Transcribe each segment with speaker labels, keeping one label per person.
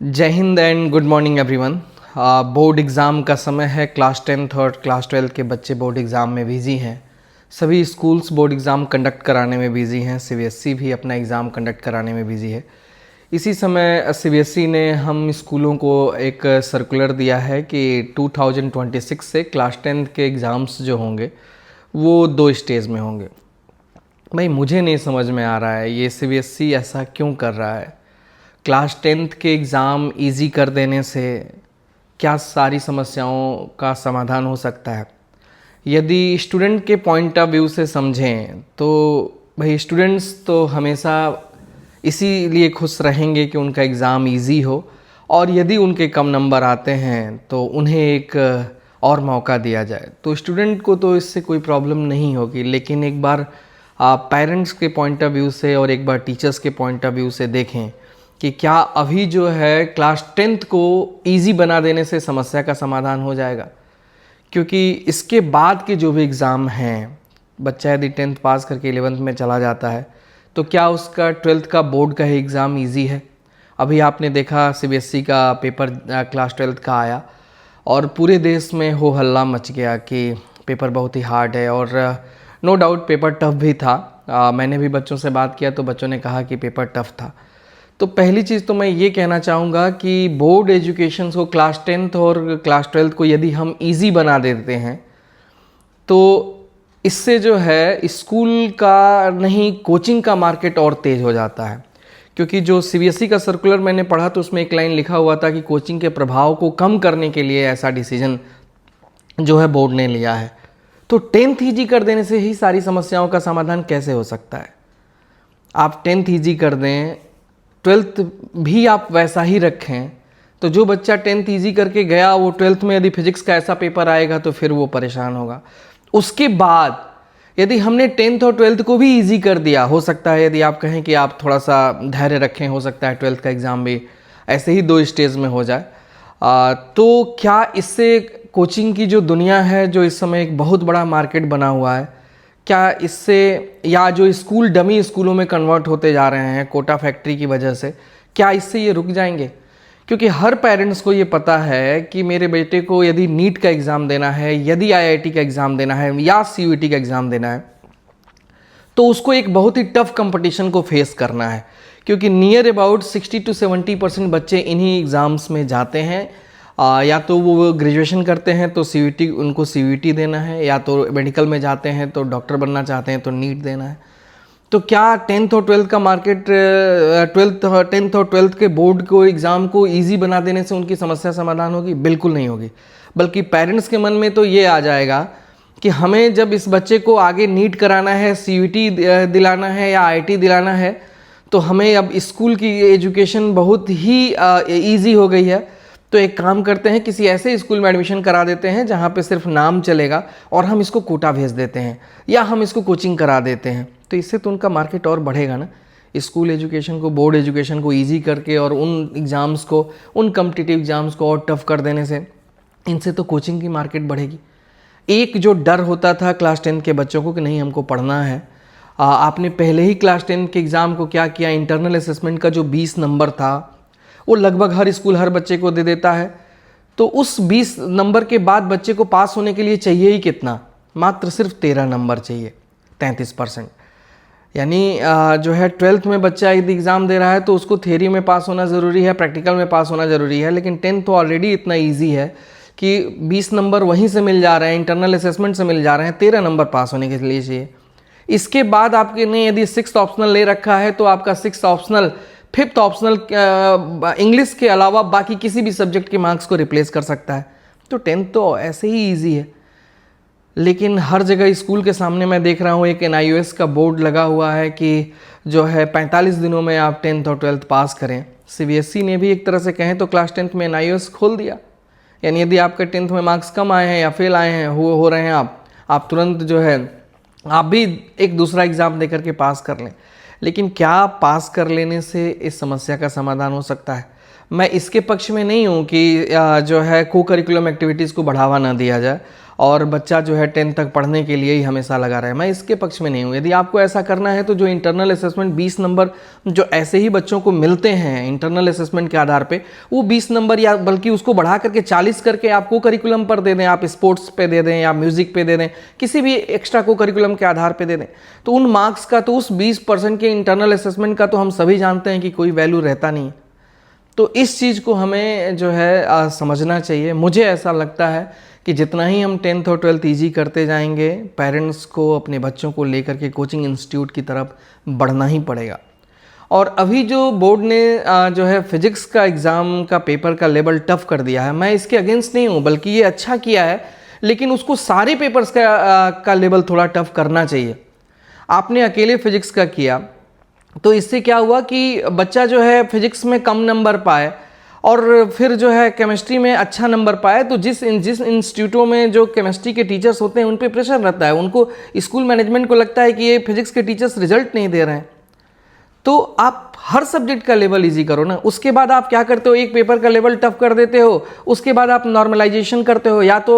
Speaker 1: जय Hind and good morning everyone. Board exam का समय है। क्लास 10th और क्लास 12 के बच्चे बोर्ड एग्ज़ाम में बिज़ी हैं। सभी स्कूल्स बोर्ड एग्ज़ाम कंडक्ट कराने में बिज़ी हैं। सीबीएसई भी अपना एग्ज़ाम कंडक्ट कराने में बिज़ी है। इसी समय सीबीएसई ने हम स्कूलों को एक सर्कुलर दिया है कि 2026 से क्लास 10th के एग्ज़ाम्स जो होंगे वो 2 स्टेज में होंगे। भाई मुझे नहीं समझ में आ रहा है ये सीबीएसई ऐसा क्यों कर रहा है। क्लास 10th के एग्ज़ाम इजी कर देने से क्या सारी समस्याओं का समाधान हो सकता है? यदि स्टूडेंट के पॉइंट ऑफ व्यू से समझें तो भाई स्टूडेंट्स तो हमेशा इसीलिए खुश रहेंगे कि उनका एग्ज़ाम इजी हो, और यदि उनके कम नंबर आते हैं तो उन्हें एक और मौका दिया जाए तो स्टूडेंट को तो इससे कोई प्रॉब्लम नहीं होगी। लेकिन एक बार पेरेंट्स के पॉइंट ऑफ व्यू से और एक बार टीचर्स के पॉइंट ऑफ व्यू से देखें कि क्या अभी जो है क्लास 10th को इजी बना देने से समस्या का समाधान हो जाएगा। क्योंकि इसके बाद के जो भी एग्ज़ाम हैं, बच्चा यदि 10th पास करके 11th में चला जाता है तो क्या उसका 12th का बोर्ड का ही एग्ज़ाम ईजी है? अभी आपने देखा सीबीएसई का पेपर क्लास 12th का आया और पूरे देश में हो हल्ला मच गया कि पेपर बहुत ही हार्ड है, और नो डाउट पेपर टफ भी था। मैंने भी बच्चों से बात किया तो बच्चों ने कहा कि पेपर टफ था। तो पहली चीज़ तो मैं ये कहना चाहूँगा कि बोर्ड एजुकेशन को क्लास 10th और क्लास 12th को यदि हम इजी बना देते हैं तो इससे जो है स्कूल का नहीं कोचिंग का मार्केट और तेज़ हो जाता है। क्योंकि जो सीबीएसई का सर्कुलर मैंने पढ़ा तो उसमें एक लाइन लिखा हुआ था कि कोचिंग के प्रभाव को कम करने के लिए ऐसा डिसीजन जो है बोर्ड ने लिया है। तो 10th ईजी कर देने से ही सारी समस्याओं का समाधान कैसे हो सकता है? आप 10th ईजी कर दें, 12th भी आप वैसा ही रखें, तो जो बच्चा 10th ईजी करके गया वो 12th में यदि फिजिक्स का ऐसा पेपर आएगा तो फिर वो परेशान होगा। उसके बाद यदि हमने 10th और 12th को भी इजी कर दिया, हो सकता है यदि आप कहें कि आप थोड़ा सा धैर्य रखें, हो सकता है 12th का एग्ज़ाम भी ऐसे ही 2 स्टेज में हो जाए। तो क्या इससे कोचिंग की जो दुनिया है, जो इस समय एक बहुत बड़ा मार्केट बना हुआ है, क्या इससे, या जो स्कूल डमी स्कूलों में कन्वर्ट होते जा रहे हैं कोटा फैक्ट्री की वजह से, क्या इससे ये रुक जाएंगे? क्योंकि हर पेरेंट्स को ये पता है कि मेरे बेटे को यदि नीट का एग्ज़ाम देना है, यदि आईआईटी का एग्ज़ाम देना है या सीयूईटी का एग्ज़ाम देना है तो उसको एक बहुत ही टफ कंपटीशन को फेस करना है। क्योंकि नियर अबाउट 60 to 70% बच्चे इन्हीं एग्ज़ाम्स में जाते हैं। या तो वो ग्रेजुएशन करते हैं तो सीयूईटी, उनको सीयूईटी देना है, या तो मेडिकल में जाते हैं तो डॉक्टर बनना चाहते हैं तो नीट देना है। तो क्या 10th और 12th का मार्केट 10th और 12th के बोर्ड को एग्ज़ाम को इजी बना देने से उनकी समस्या समाधान होगी? बिल्कुल नहीं होगी। बल्कि पेरेंट्स के मन में तो ये आ जाएगा कि हमें जब इस बच्चे को आगे नीट कराना है, सीयूईटी दिलाना है या आईआईटी दिलाना है, तो हमें अब स्कूल की एजुकेशन बहुत ही ईजी हो गई है। तो एक काम करते हैं, किसी ऐसे स्कूल में एडमिशन करा देते हैं जहाँ पे सिर्फ नाम चलेगा और हम इसको कोटा भेज देते हैं या हम इसको कोचिंग करा देते हैं। तो इससे तो उनका मार्केट और बढ़ेगा ना। स्कूल एजुकेशन को, बोर्ड एजुकेशन को इजी करके और उन एग्ज़ाम्स को, उन कम्पिटिटिव एग्ज़ाम्स को और टफ कर देने से इनसे तो कोचिंग की मार्केट बढ़ेगी। एक जो डर होता था क्लास 10 के बच्चों को कि नहीं हमको पढ़ना है, आपने पहले ही क्लास 10 के एग्ज़ाम को क्या किया, इंटरनल असेसमेंट का जो 20 नंबर था वो लगभग हर स्कूल हर बच्चे को दे देता है। तो उस 20 नंबर के बाद बच्चे को पास होने के लिए चाहिए ही कितना? मात्र सिर्फ 13 नंबर चाहिए, 33%। यानी जो है 12th में बच्चा यदि एग्ज़ाम दे रहा है तो उसको थ्योरी में पास होना ज़रूरी है, प्रैक्टिकल में पास होना ज़रूरी है। लेकिन 10th तो ऑलरेडी इतना ईजी है कि 20 नंबर वहीं से मिल जा रहे हैं, इंटरनल असेसमेंट से मिल जा रहे हैं, 13 नंबर पास होने के लिए चाहिए। इसके बाद आपके ने यदि 6th ऑप्शनल ले रखा है तो आपका 6th optional 5th optional English के अलावा बाकी किसी भी सब्जेक्ट के मार्क्स को रिप्लेस कर सकता है। तो 10th तो ऐसे ही ईजी है। लेकिन हर जगह स्कूल के सामने मैं देख रहा हूँ एक एनआईओएस का बोर्ड लगा हुआ है कि जो है 45 दिनों में आप 10th और 12th पास करें। सीबीएसई ने भी एक तरह से कहें तो क्लास 10th में एनआईओएस खोल दिया। यानी यदि आपके 10th में मार्क्स कम आए हैं या फेल आए हैं, हो रहे हैं, आप तुरंत जो है आप भी एक दूसरा एग्ज़ाम दे करके पास कर लें। लेकिन क्या पास कर लेने से इस समस्या का समाधान हो सकता है? मैं इसके पक्ष में नहीं हूँ कि जो है को करिकुलम एक्टिविटीज़ को बढ़ावा ना दिया जाए और बच्चा जो है 10th तक पढ़ने के लिए ही हमेशा लगा रहे। मैं इसके पक्ष में नहीं हूँ। यदि आपको ऐसा करना है तो जो इंटरनल असेसमेंट 20 नंबर जो ऐसे ही बच्चों को मिलते हैं इंटरनल असेसमेंट के आधार पे, वो 20 नंबर या बल्कि उसको बढ़ा करके 40 करके आप को करिकुलम पर दे दें, आप स्पोर्ट्स पे दे दें या म्यूज़िक पे दे दें, किसी भी एक्स्ट्रा को करिकुलम के आधार पर दे दें, तो उन मार्क्स का तो उस 20% के इंटरनल असेसमेंट का तो हम सभी जानते हैं कि कोई वैल्यू रहता नहीं। तो इस चीज़ को हमें जो है समझना चाहिए। मुझे ऐसा लगता है कि जितना ही हम 10th और 12th ईजी करते जाएंगे, पेरेंट्स को अपने बच्चों को लेकर के कोचिंग इंस्टीट्यूट की तरफ बढ़ना ही पड़ेगा। और अभी जो बोर्ड ने जो है फिजिक्स का एग्ज़ाम का पेपर का लेवल टफ कर दिया है, मैं इसके अगेंस्ट नहीं हूँ, बल्कि ये अच्छा किया है, लेकिन उसको सारे पेपर्स का लेवल थोड़ा टफ करना चाहिए। आपने अकेले फिजिक्स का किया तो इससे क्या हुआ कि बच्चा जो है फिजिक्स में कम नंबर पाए और फिर जो है केमिस्ट्री में अच्छा नंबर पाए, तो जिस इंस्टीट्यूटों में जो केमिस्ट्री के टीचर्स होते हैं उन पे प्रेशर रहता है, उनको स्कूल मैनेजमेंट को लगता है कि ये फिजिक्स के टीचर्स रिजल्ट नहीं दे रहे हैं। तो आप हर सब्जेक्ट का लेवल इजी करो ना। उसके बाद आप क्या करते हो, एक पेपर का लेवल टफ कर देते हो, उसके बाद आप नॉर्मलाइजेशन करते हो। या तो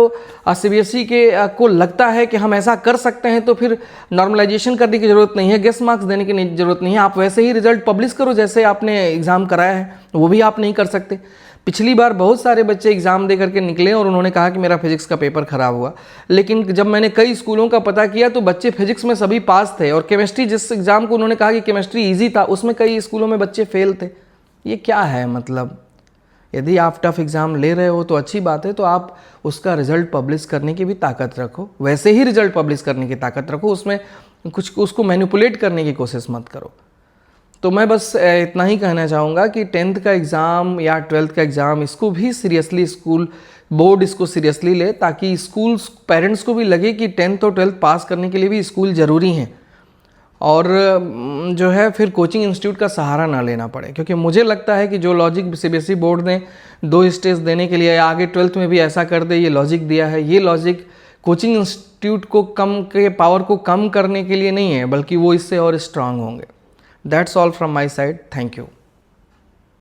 Speaker 1: सीबीएसई के को लगता है कि हम ऐसा कर सकते हैं तो फिर नॉर्मलाइजेशन करने की ज़रूरत नहीं है, गेस मार्क्स देने की ज़रूरत नहीं है, आप वैसे ही रिजल्ट पब्लिश करो जैसे आपने एग्ज़ाम कराया है। वो भी आप नहीं कर सकते। पिछली बार बहुत सारे बच्चे एग्ज़ाम दे करके निकले और उन्होंने कहा कि मेरा फिजिक्स का पेपर ख़राब हुआ, लेकिन जब मैंने कई स्कूलों का पता किया तो बच्चे फिजिक्स में सभी पास थे, और केमिस्ट्री जिस एग्ज़ाम को उन्होंने कहा कि केमिस्ट्री इजी था, उसमें कई स्कूलों में बच्चे फेल थे। ये क्या है मतलब? यदि आप टफ एग्ज़ाम ले रहे हो तो अच्छी बात है, तो आप उसका रिज़ल्ट पब्लिश करने की भी ताकत रखो, वैसे ही रिज़ल्ट पब्लिश करने की ताकत रखो, उसमें कुछ उसको मैनिपुलेट करने की कोशिश मत करो। तो मैं बस इतना ही कहना चाहूँगा कि 10th का एग्ज़ाम या 12th का एग्ज़ाम, इसको भी सीरियसली स्कूल बोर्ड इसको सीरियसली ले, ताकि स्कूल पेरेंट्स को भी लगे कि 10th और 12th पास करने के लिए भी स्कूल ज़रूरी हैं, और जो है फिर कोचिंग इंस्टीट्यूट का सहारा ना लेना पड़े। क्योंकि मुझे लगता है कि जो लॉजिक सीबीएसई बोर्ड ने 2 स्टेज देने के लिए, आगे 12th में भी ऐसा कर दे, ये लॉजिक दिया है, ये लॉजिक कोचिंग इंस्टीट्यूट को कम के पावर को कम करने के लिए नहीं है, बल्कि वो इससे और स्ट्रांग होंगे। That's all from my side. Thank you.